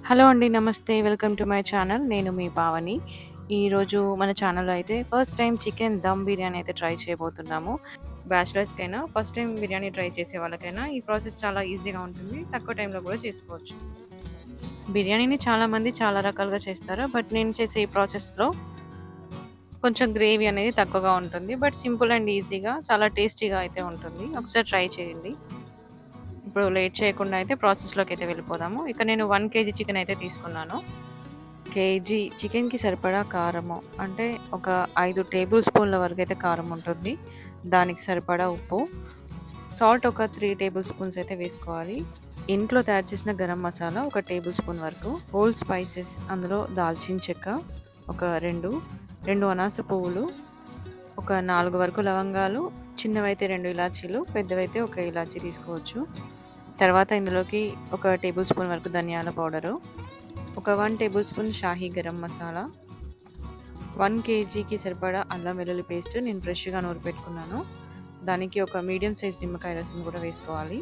Hello అండి. నమస్తే. Welcome to my channel. నేను మీ పావని. ఈరోజు మన ఛానల్‌లో అయితే first time chicken dum biryani అయితే ట్రై చేయబోతున్నాము. బ్యాచిలర్స్‌కైనా, ఫస్ట్ టైమ్ బిర్యానీ ట్రై చేసే వాళ్ళకైనా ఈ ప్రాసెస్ చాలా ఈజీగా ఉంటుంది. తక్కువ టైంలో కూడా చేసుకోవచ్చు. బిర్యానీని చాలామంది చాలా రకాలుగా చేస్తారు. బట్ నేను చేసే ఈ ప్రాసెస్‌లో కొంచెం గ్రేవీ అనేది తక్కువగా ఉంటుంది. బట్ సింపుల్ అండ్ ఈజీగా చాలా టేస్టీగా అయితే ఉంటుంది. ఒకసారి ట్రై చేయండి. ఇప్పుడు లేట్ చేయకుండా అయితే ప్రాసెస్‌లోకి అయితే వెళ్ళిపోదాము. ఇక నేను 1 కేజీ చికెన్ అయితే తీసుకున్నాను. కేజీ చికెన్‌కి సరిపడా కారము. అంటే ఒక 5 టేబుల్ స్పూన్ల వరకైతే కారం ఉంటుంది. దానికి సరిపడా ఉప్పు, సాల్ట్ ఒక 3 టేబుల్ స్పూన్స్ అయితే వేసుకోవాలి. ఇంట్లో తయారు చేసిన గరం మసాలా ఒక టేబుల్ స్పూన్ వరకు, హోల్ స్పైసెస్ అందులో దాల్చిన చెక్క ఒక 2 అనాస పువ్వులు, ఒక 4 వరకు లవంగాలు, చిన్నవైతే 2 ఇలాచీలు, పెద్దవైతే ఒక ఇలాచీ తీసుకోవచ్చు. తర్వాత ఇందులోకి ఒక టేబుల్ స్పూన్ వరకు ధనియాల పౌడరు, ఒక 1 టేబుల్ స్పూన్ షాహీ గరం మసాలా, 1 కేజీకి సరిపడా అల్లం వెల్లుల్లి పేస్ట్ నేను ఫ్రెష్‌గా నూరి పెట్టుకున్నాను. దానికి ఒక మీడియం సైజ్ నిమ్మకాయ రసం కూడా వేసుకోవాలి.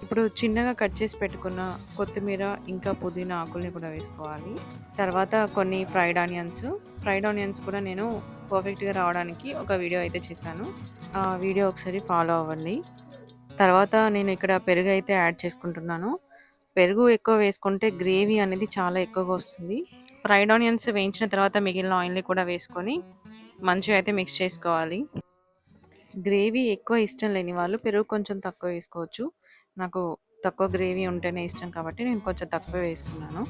ఇప్పుడు చిన్నగా కట్ చేసి పెట్టుకున్న కొత్తిమీర, ఇంకా పుదీనా ఆకుల్ని కూడా వేసుకోవాలి. తర్వాత కొన్ని ఫ్రైడ్ ఆనియన్స్ కూడా నేను పర్ఫెక్ట్‌గా రావడానికి ఒక వీడియో అయితే చేశాను. ఆ వీడియో ఒకసారి ఫాలో అవ్వండి. తర్వాత నేను ఇక్కడ పెరుగైతే యాడ్ చేసుకుంటున్నాను. పెరుగు ఎక్కువ వేసుకుంటే గ్రేవీ అనేది చాలా ఎక్కువగా వస్తుంది. ఫ్రైడ్ ఆనియన్స్ వేయించిన తర్వాత మిగిలిన ఆయిల్‌ని కూడా వేసుకొని మంచిగా అయితే మిక్స్ చేసుకోవాలి. గ్రేవీ ఎక్కువ ఇష్టం లేని వాళ్ళు పెరుగు కొంచెం తక్కువ వేసుకోవచ్చు. నాకు తక్కువ గ్రేవీ ఉంటేనే ఇష్టం కాబట్టి నేను కొంచెం తక్కువే వేసుకున్నాను.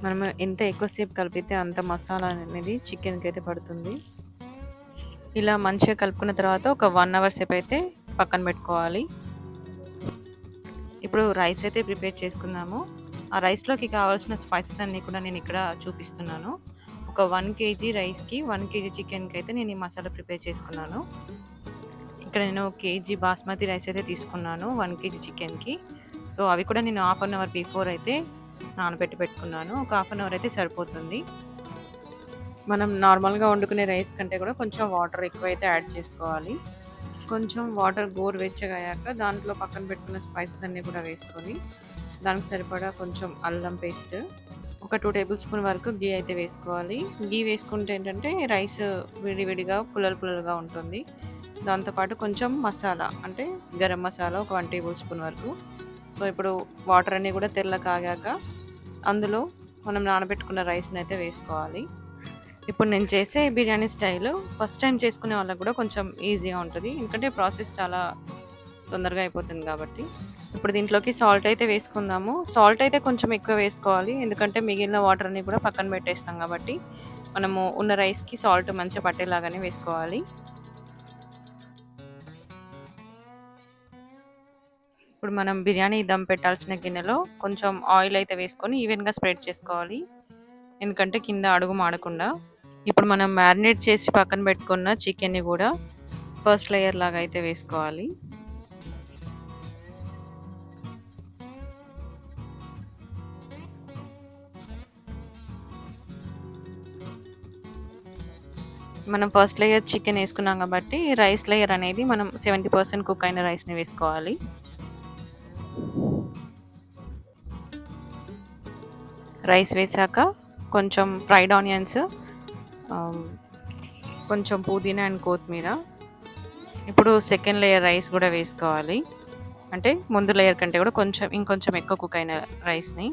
మనం ఎంత ఎక్కువసేపు కలిపితే అంత మసాలా అనేది చికెన్‌కైతే పడుతుంది. ఇలా మంచిగా కలుపుకున్న తర్వాత ఒక 1 అవర్ సేపు అయితే పక్కన పెట్టుకోవాలి. ఇప్పుడు రైస్ అయితే ప్రిపేర్ చేసుకుందాము. ఆ రైస్‌లోకి కావాల్సిన స్పైసెస్ అన్నీ కూడా నేను ఇక్కడ చూపిస్తున్నాను. ఒక 1 కేజీ రైస్‌కి, 1 కేజీ చికెన్‌కి అయితే నేను ఈ మసాలా ప్రిపేర్ చేసుకున్నాను. ఇక్కడ నేను కేజీ బాస్మతి రైస్ అయితే తీసుకున్నాను 1 కేజీ చికెన్‌కి. సో, అవి కూడా నేను హాఫ్ అన్ అవర్ బిఫోర్ అయితే నానబెట్టి పెట్టుకున్నాను. ఒక హాఫ్ అన్ అవర్ అయితే సరిపోతుంది. మనం నార్మల్‌గా వండుకునే రైస్ కంటే కూడా కొంచెం వాటర్ ఎక్కువైతే యాడ్ చేసుకోవాలి. కొంచెం వాటర్ గోరువెచ్చగా అయ్యాక దాంట్లో పక్కన పెట్టుకున్న స్పైసెస్ అన్నీ కూడా వేసుకొని, దానికి సరిపడా కొంచెం అల్లం పేస్ట్, ఒక 2 టేబుల్ స్పూన్ వరకు ఘీ అయితే వేసుకోవాలి. ఘీ వేసుకుంటే ఏంటంటే రైస్ విడివిడిగా పుల్లలుగా ఉంటుంది. దాంతో పాటు కొంచెం మసాలా అంటే గరం మసాలా ఒక 1 టేబుల్ స్పూన్ వరకు. సో, ఇప్పుడు వాటర్ అన్నీ కూడా తెల్లగా కాగాక అందులో మనం నానబెట్టుకున్న రైస్‌నైతే వేసుకోవాలి. ఇప్పుడు నేను చేసే బిర్యానీ స్టైలు ఫస్ట్ టైమ్ చేసుకునే వాళ్ళకి కూడా కొంచెం ఈజీగా ఉంటది. ఎందుకంటే ప్రాసెస్ చాలా తొందరగా అయిపోతుంది కాబట్టి. ఇప్పుడు దీంట్లోకి సాల్ట్ అయితే వేసుకుందాము. సాల్ట్ అయితే కొంచెం ఎక్కువ వేసుకోవాలి. ఎందుకంటే మిగిలిన వాటర్ అన్నీ కూడా పక్కన పెట్టేస్తాం కాబట్టి, మనము ఉన్న రైస్‌కి సాల్ట్ మంచిగా పట్టేలాగానే వేసుకోవాలి. ఇప్పుడు మనం బిర్యానీ దమ్ పెట్టాల్సిన గిన్నెలో కొంచెం ఆయిల్ అయితే వేసుకొని ఈవెన్‌గా స్ప్రెడ్ చేసుకోవాలి. ఎందుకంటే కింద అడుగు మాడకుండా. ఇప్పుడు మనం మ్యారినేట్ చేసి పక్కన పెట్టుకున్న చికెన్‌ని కూడా ఫస్ట్ లేయర్ లాగా అయితే వేసుకోవాలి. మనం ఫస్ట్ లేయర్ చికెన్ వేసుకున్నాం కాబట్టి రైస్ లేయర్ అనేది మనం 70% కుక్ అయిన రైస్‌ని వేసుకోవాలి. రైస్ వేశాక కొంచెం ఫ్రైడ్ ఆనియన్స్, ఆహ్, కొంచెం పుదీనా అండ్ కొత్తిమీర. ఇప్పుడు సెకండ్ లేయర్ రైస్ కూడా వేసుకోవాలి. అంటే ముందు లేయర్ కంటే కూడా ఇంకొంచెం ఎక్కువ కుక్ అయిన రైస్‌ని.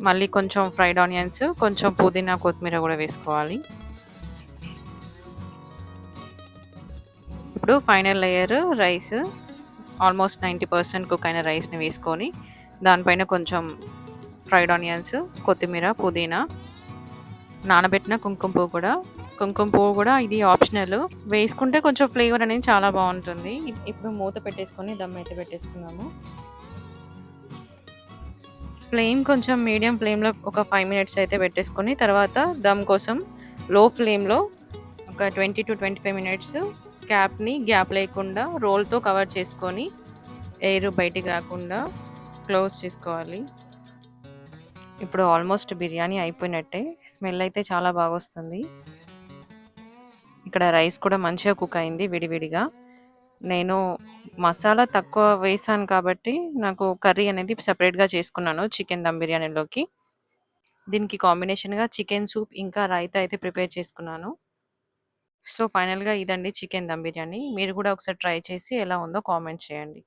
మళ్ళీ కొంచెం ఫ్రైడ్ ఆనియన్స్, కొంచెం పుదీనా, కొత్తిమీర కూడా వేసుకోవాలి. ఇప్పుడు final layer rice almost 90% cook అయిన రైస్‌ని వేసుకొని, దానిపైన కొంచెం ఫ్రైడ్ ఆనియన్స్, కొత్తిమీర, పుదీనా, నానబెట్టిన కుంకుమ పువ్వు కూడా ఇది ఆప్షనల్. వేసుకుంటే కొంచెం ఫ్లేవర్ అనేది చాలా బావుంటుంది. ఇప్పుడు మూత పెట్టేసుకొని దమ్ అయితే పెట్టేసుకున్నాము. ఫ్లేమ్ కొంచెం మీడియం ఫ్లేమ్‌లో ఒక 5 మినిట్స్ అయితే పెట్టేసుకొని, తర్వాత దమ్ కోసం లో ఫ్లేమ్‌లో ఒక 20-25 మినిట్స్ క్యాప్‌ని గ్యాప్ లేకుండా రోల్‌తో కవర్ చేసుకొని, ఎయిర్ బయటికి రాకుండా క్లోజ్ చేసుకోవాలి. ఇప్పుడు ఆల్మోస్ట్ బిర్యానీ అయిపోయినట్టే. స్మెల్ అయితే చాలా బాగొస్తుంది. ఇక్కడ రైస్ కూడా మంచిగా కుక్ అయింది విడివిడిగా. నేను మసాలా తక్కువ వేశాను కాబట్టి, నాకు కర్రీ అనేది సెపరేట్‌గా చేసుకున్నాను చికెన్ దమ్ బిర్యానీలోకి. దీనికి కాంబినేషన్‌గా చికెన్ సూప్ ఇంకా రైతా అయితే ప్రిపేర్ చేసుకున్నాను. సో, ఫైనల్‌గా ఇదండి చికెన్ దమ్ బిర్యానీ. మీరు కూడా ఒకసారి ట్రై చేసి ఎలా ఉందో కామెంట్ చేయండి.